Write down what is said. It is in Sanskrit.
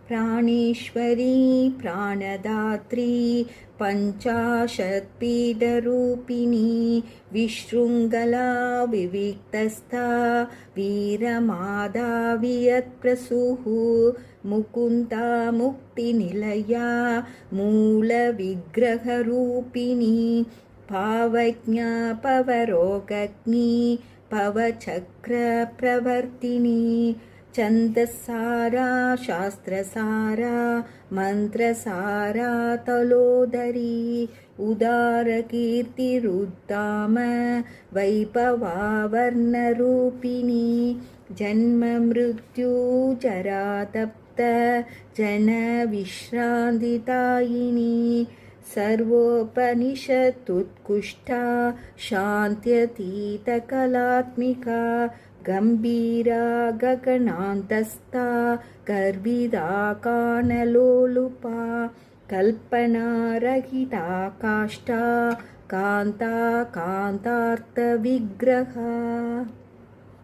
प्राणेश्वरी प्राणदात्री पञ्चाशत्पीठरूपिणी विशृङ्खला विविक्तस्था वीरमादा वियत्प्रसूः मुकुन्दा मुक्तिनिलया मूलविग्रहरूपिणी भावज्ञा पवरोगग्नि पवचक्रप्रवर्तिनी छन्दसारा शास्त्रसारा मन्त्रसारा तलोदरी उदारकीर्तिरुद्दाम वैभवावर्णरूपिणी जन्ममृत्युजरातप्त जनविश्रान्तिदायिनी सर्वोपनिषदुत्कृष्टा शान्त्यतीतकलात्मिका गम्भीरा गगनान्तस्था गर्भिदा कानलोलुपा कल्पनारहिता काष्ठा कान्ता कान्तार्थविग्रहा।